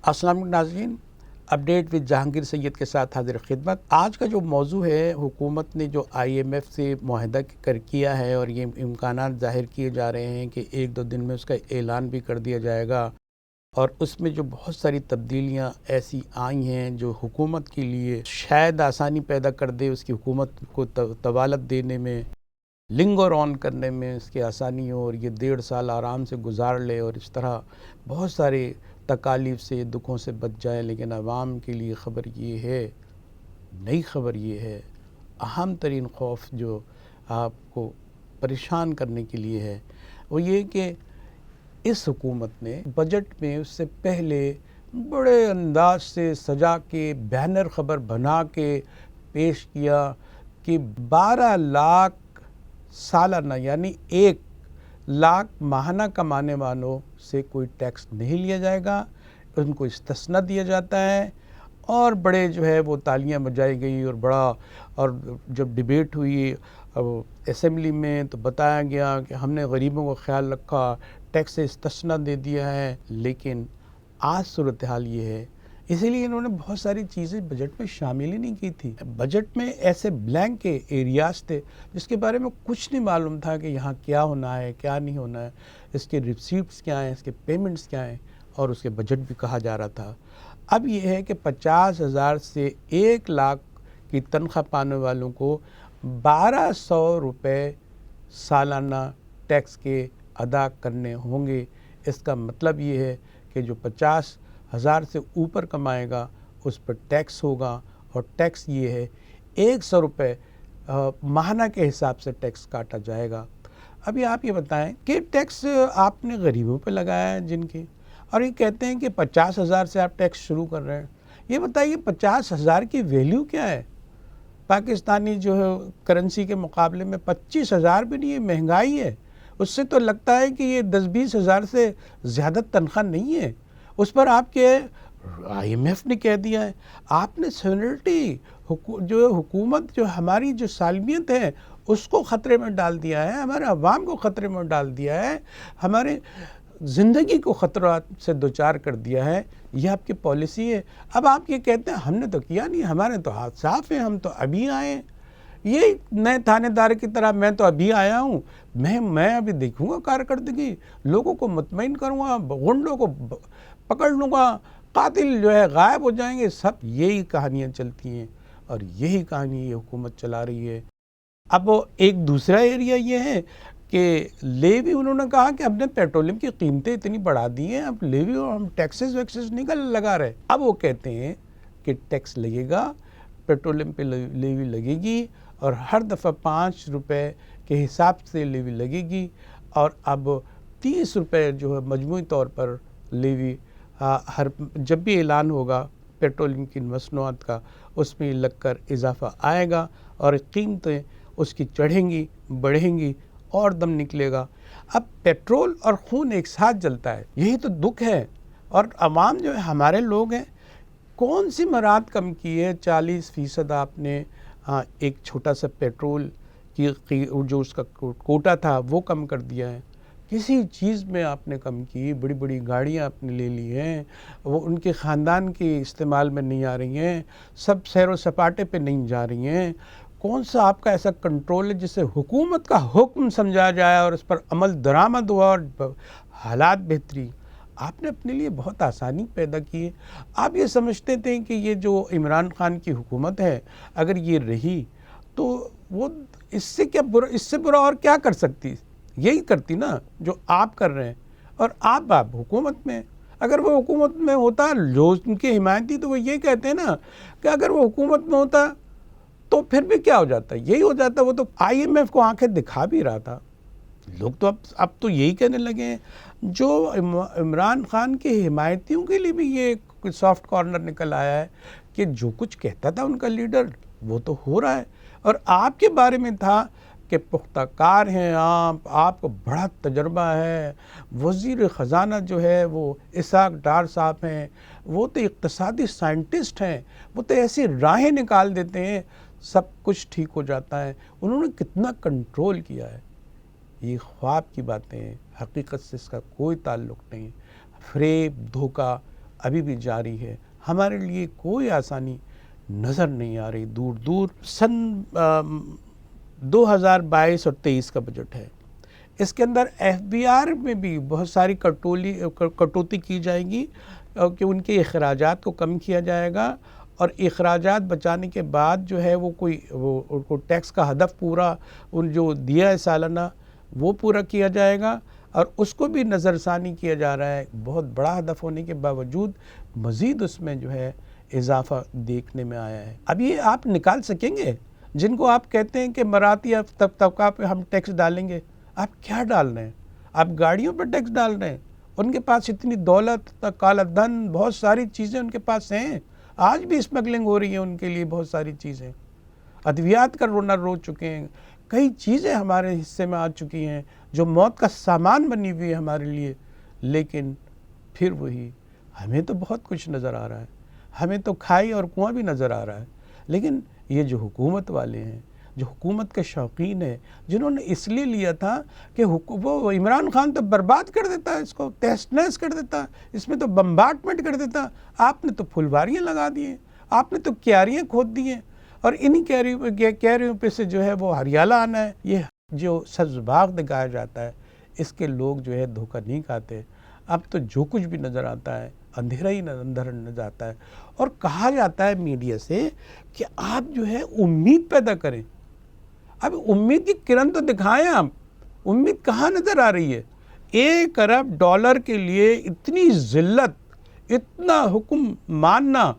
السلام علیکم ناظرین، اپڈیٹ ود جہانگیر سید کے ساتھ حاضر خدمت۔ آج کا جو موضوع ہے، حکومت نے جو IMF سے معاہدہ کیا ہے اور یہ امکانات ظاہر کیے جا رہے ہیں کہ ایک دو دن میں اس کا اعلان بھی کر دیا جائے گا، اور اس میں جو بہت ساری تبدیلیاں ایسی آئی ہیں جو حکومت کے لیے شاید آسانی پیدا کر دے، اس کی حکومت کو طوالت دینے میں، لنگر آن کرنے میں اس کی آسانی ہو، اور یہ 1.5 سال آرام سے گزار لے اور اس طرح بہت سارے تکالیف سے، دکھوں سے بچ جائیں۔ لیکن عوام کے لیے خبر یہ ہے، نئی خبر یہ ہے، اہم ترین خوف جو آپ کو پریشان کرنے کے لیے ہے، وہ یہ کہ اس حکومت نے بجٹ میں اس سے پہلے بڑے انداز سے سجا کے بینر خبر بنا کے پیش کیا کہ 12 لاکھ سالانہ یعنی 1 لاکھ ماہانہ کمانے والوں سے کوئی ٹیکس نہیں لیا جائے گا، ان کو استثناء دیا جاتا ہے۔ اور بڑے جو ہے وہ تالیاں بجائی گئی اور جب ڈیبیٹ ہوئی اسمبلی میں تو بتایا گیا کہ ہم نے غریبوں کا خیال رکھا، ٹیکس سے استثناء دے دیا ہے۔ لیکن آج صورتحال یہ ہے، اسی لیے انہوں نے بہت ساری چیزیں بجٹ میں شامل ہی نہیں کی تھی۔ بجٹ میں ایسے بلینک کے ایریاز تھے جس کے بارے میں کچھ نہیں معلوم تھا کہ یہاں کیا ہونا ہے، کیا نہیں ہونا ہے، اس کے ریسیپٹس کیا ہیں، اس کے پیمنٹس کیا ہیں، اور اس کے بجٹ بھی کہا جا رہا تھا۔ اب یہ ہے کہ 50,000 سے 1 لاکھ کی تنخواہ پانے والوں کو 1,200 روپے سالانہ ٹیکس کے ادا کرنے ہوں گے۔ اس کا مطلب یہ ہے کہ جو 50,000 سے اوپر کمائے گا اس پر ٹیکس ہوگا، اور ٹیکس یہ ہے 100 روپے ماہانہ کے حساب سے ٹیکس کاٹا جائے گا۔ ابھی آپ یہ بتائیں کہ ٹیکس آپ نے غریبوں پہ لگایا ہے جن کے، اور یہ کہتے ہیں کہ 50,000 سے آپ ٹیکس شروع کر رہے ہیں۔ یہ بتائیے 50,000 کی ویلیو کیا ہے؟ پاکستانی جو ہے کرنسی کے مقابلے میں 25,000 بھی نہیں ہے، مہنگائی ہے۔ اس سے تو لگتا ہے کہ یہ 10-20 ہزار سے زیادہ تنخواہ نہیں ہے۔ اس پر آپ کے IMF نے کہہ دیا ہے، آپ نے سوورنٹی جو حکومت، جو ہماری جو سالمیت ہے اس کو خطرے میں ڈال دیا ہے، ہمارے عوام کو خطرے میں ڈال دیا ہے، ہمارے زندگی کو خطرات سے دوچار کر دیا ہے۔ یہ آپ کی پالیسی ہے۔ اب آپ یہ کہتے ہیں ہم نے تو کیا نہیں، ہمارے تو ہاتھ صاف ہیں، ہم تو ابھی آئے ہیں۔ یہ نئے تھانے دار کی طرح میں تو ابھی آیا ہوں، میں ابھی دیکھوں گا کارکردگی، لوگوں کو مطمئن کروں گا، غنڈوں کو پکڑ لوں گا، قاتل جو ہے غائب ہو جائیں گے۔ سب یہی کہانیاں چلتی ہیں، اور یہی کہانی یہ حکومت چلا رہی ہے۔ اب ایک دوسرا ایریا یہ ہے کہ لیوی، انہوں نے کہا کہ ہم نے پیٹرولیم کی قیمتیں اتنی بڑھا دی ہیں، اب لیوی اور ہم ٹیکسز ویکسز نہیں لگا رہے۔ اب وہ کہتے ہیں کہ ٹیکس لگے گا، پیٹرولیم پہ لیوی لگے گی، اور ہر دفعہ 5 روپے کے حساب سے لیوی لگے گی، اور اب 30 روپے جو ہے مجموعی طور پر لیوی جب بھی اعلان ہوگا پیٹرولیم کی مصنوعات کا، اس میں لگ کر اضافہ آئے گا، اور قیمتیں اس کی چڑھیں گی، بڑھیں گی، اور دم نکلے گا۔ اب پیٹرول اور خون ایک ساتھ جلتا ہے، یہی تو دکھ ہے۔ اور عوام جو ہے ہمارے لوگ ہیں، کون سی مراد کم کی ہے؟ 40% آپ نے ایک چھوٹا سا پیٹرول کی جو اس کا کوٹا تھا وہ کم کر دیا ہے۔ کسی چیز میں آپ نے کم کی، بڑی بڑی گاڑیاں آپ نے لے لی ہیں، وہ ان کے خاندان کے استعمال میں نہیں آ رہی ہیں، سب سیر و سپاٹے پہ نہیں جا رہی ہیں۔ کون سا آپ کا ایسا کنٹرول ہے جسے حکومت کا حکم سمجھا جائے اور اس پر عمل درآمد ہوا اور حالات بہتری؟ آپ نے اپنے لیے بہت آسانی پیدا کی ہے۔ آپ یہ سمجھتے تھے کہ یہ جو عمران خان کی حکومت ہے اگر یہ رہی تو وہ اس سے برا اور کیا کر سکتی؟ یہی کرتی نا جو آپ کر رہے ہیں، اور آپ حکومت میں۔ اگر وہ حکومت میں ہوتا، جو ان کے حمایتی تو وہ یہ کہتے ہیں نا کہ اگر وہ حکومت میں ہوتا تو پھر بھی کیا ہو جاتا، یہی ہو جاتا۔ وہ تو IMF کو آنکھیں دکھا بھی رہا تھا۔ لوگ تو اب تو یہی کہنے لگے ہیں، جو عمران خان کے حمایتیوں کے لیے بھی یہ سافٹ کارنر نکل آیا ہے کہ جو کچھ کہتا تھا ان کا لیڈر وہ تو ہو رہا ہے۔ اور آپ کے بارے میں تھا کہ پختہ کار ہیں آپ کو بڑا تجربہ ہے، وزیر خزانہ جو ہے وہ اسحاق ڈار صاحب ہیں، وہ تو اقتصادی سائنٹسٹ ہیں، وہ تو ایسی راہیں نکال دیتے ہیں سب کچھ ٹھیک ہو جاتا ہے۔ انہوں نے کتنا کنٹرول کیا ہے۔ یہ خواب کی باتیں ہیں، حقیقت سے اس کا کوئی تعلق نہیں۔ فریب، دھوکہ ابھی بھی جاری ہے. ہمارے لیے کوئی آسانی نظر نہیں آ رہی. دور دور سن 2022 اور 23 کا بجٹ ہے. اس کے اندر ایف بی آر میں بھی بہت ساری کٹوتی کی جائے گی کہ ان کے اخراجات کو کم کیا جائے گا، اور اخراجات بچانے کے بعد جو ہے وہ ٹیکس کا ہدف پورا ان جو دیا ہے سالانہ وہ پورا کیا جائے گا، اور اس کو بھی نظر ثانی کیا جا رہا ہے. بہت بڑا ہدف ہونے کے باوجود مزید اس میں جو ہے اضافہ دیکھنے میں آیا ہے. اب یہ آپ نکال سکیں گے جن کو آپ کہتے ہیں کہ مراعاتی طبقہ پہ ہم ٹیکس ڈالیں گے؟ آپ کیا ڈال رہے ہیں؟ آپ گاڑیوں پہ ٹیکس ڈال رہے ہیں. ان کے پاس اتنی دولت، کالا دھن، بہت ساری چیزیں ان کے پاس ہیں. آج بھی اسمگلنگ ہو رہی ہے ان کے لیے بہت ساری چیزیں. ادویات کا رونا رو چکے ہیں. کئی چیزیں ہمارے حصے میں آ چکی ہیں جو موت کا سامان بنی ہوئی ہے ہمارے لیے. لیکن پھر وہی ہمیں تو بہت کچھ نظر آ رہا ہے. ہمیں تو کھائی اور کنواں بھی نظر آ رہا ہے. لیکن یہ جو حکومت والے ہیں، جو حکومت کے شوقین ہیں، جنہوں نے اس لیے لیا تھا کہ وہ عمران خان تو برباد کر دیتا ہے، اس کو تہس نہس کر دیتا، اس میں تو بمبارڈمنٹ کر دیتا. آپ نے تو پھلواریاں لگا دی ہیں، آپ نے تو کیاریاں کھود دی ہیں، اور انہی کیاریوں پہ سے جو ہے وہ ہریالہ آنا ہے. یہ جو سبز باغ دکھایا جاتا ہے، اس کے لوگ جو ہے دھوکہ نہیں کھاتے. اب تو جو کچھ بھی نظر آتا ہے اندھیرا ہی اندر نظر آتا ہے. اور کہا جاتا ہے میڈیا سے کہ آپ جو ہے امید پیدا کریں. اب امید کی کرن تو دکھائیں. آپ امید کہاں نظر آ رہی ہے؟ $1 ارب کے لیے اتنی ذلت، اتنا حکم ماننا،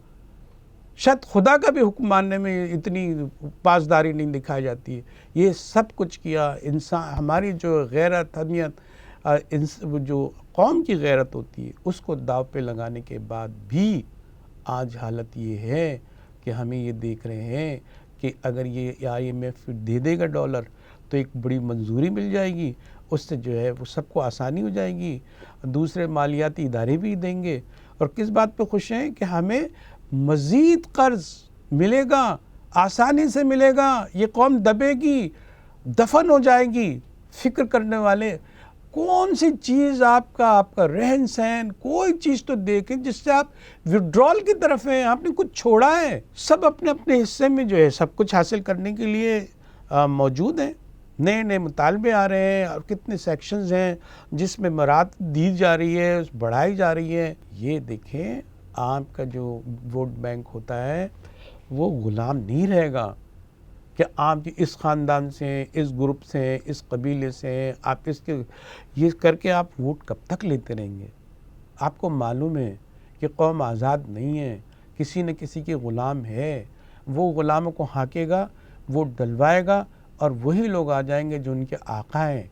شاید خدا کا بھی حکم ماننے میں اتنی پاسداری نہیں دکھائی جاتی ہے. یہ سب کچھ کیا انسان، ہماری جو غیرت، حمیت، جو قوم کی غیرت ہوتی ہے اس کو داو پہ لگانے کے بعد بھی آج حالت یہ ہے کہ ہمیں یہ دیکھ رہے ہیں کہ اگر یہ IMF دے دے گا ڈالر تو ایک بڑی منظوری مل جائے گی. اس سے جو ہے وہ سب کو آسانی ہو جائے گی. دوسرے مالیاتی ادارے بھی دیں گے. اور کس بات پہ خوش ہیں کہ ہمیں مزید قرض ملے گا، آسانی سے ملے گا. یہ قوم دبے گی، دفن ہو جائے گی. فکر کرنے والے کون سی چیز آپ کا رہن سہن، کوئی چیز تو دیکھیں جس سے آپ وڈرال کی طرف ہیں. آپ نے کچھ چھوڑا ہے؟ سب اپنے اپنے حصے میں جو ہے سب کچھ حاصل کرنے کے لیے موجود ہیں. نئے نئے مطالبے آ رہے ہیں، اور کتنے سیکشنز ہیں جس میں مراعات دی جا رہی ہے، بڑھائی جا رہی ہے. یہ دیکھیں آپ کا جو ووٹ بینک ہوتا ہے وہ غلام نہیں رہے گا کہ آپ اس خاندان سے، اس گروپ سے، اس قبیلے سے، آپ اس کے یہ کر کے آپ ووٹ کب تک لیتے رہیں گے؟ آپ کو معلوم ہے کہ قوم آزاد نہیں ہے، کسی نہ کسی کے غلام ہے. وہ غلاموں کو ہانکے گا، ووٹ ڈلوائے گا، اور وہی لوگ آ جائیں گے جو ان کے آقا ہیں.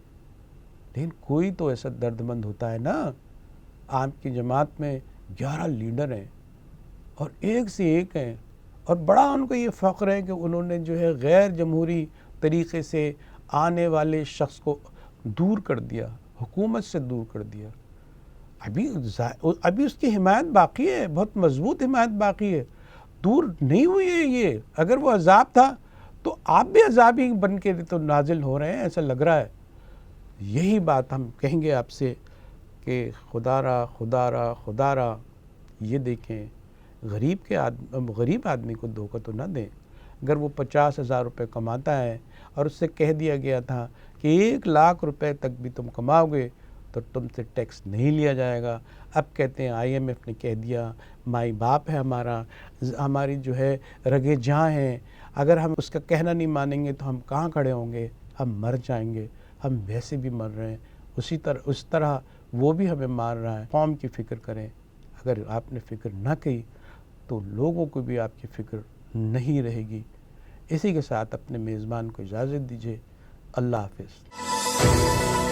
لیکن کوئی تو ایسا درد مند ہوتا ہے نا. آپ کی جماعت میں 11 لیڈر ہیں اور ایک سے ایک ہیں، اور بڑا ان کو یہ فخر ہے کہ انہوں نے جو ہے غیر جمہوری طریقے سے آنے والے شخص کو دور کر دیا، حکومت سے دور کر دیا. ابھی اس کی حمایت باقی ہے، بہت مضبوط حمایت باقی ہے، دور نہیں ہوئی ہے. یہ اگر وہ عذاب تھا تو آپ بھی عذابی بن کے تو نازل ہو رہے ہیں، ایسا لگ رہا ہے. یہی بات ہم کہیں گے آپ سے کہ خدا را خدا را خدا را یہ دیکھیں غریب آدمی کو دھوکہ تو نہ دیں. اگر وہ 50,000 روپے کماتا ہے اور اس سے کہہ دیا گیا تھا کہ 1,00,000 روپے تک بھی تم کماؤ گے تو تم سے ٹیکس نہیں لیا جائے گا. اب کہتے ہیں IMF نے کہہ دیا، مائی باپ ہے ہمارا، ہماری جو ہے رگے جاں ہیں، اگر ہم اس کا کہنا نہیں مانیں گے تو ہم کہاں کھڑے ہوں گے؟ ہم مر جائیں گے. ہم ویسے بھی مر رہے ہیں، اس طرح وہ بھی ہمیں مار رہا ہے. قوم کی فکر کریں. اگر آپ نے فکر نہ کی تو لوگوں کو بھی آپ کی فکر نہیں رہے گی. اسی کے ساتھ اپنے میزبان کو اجازت دیجیے. اللہ حافظ.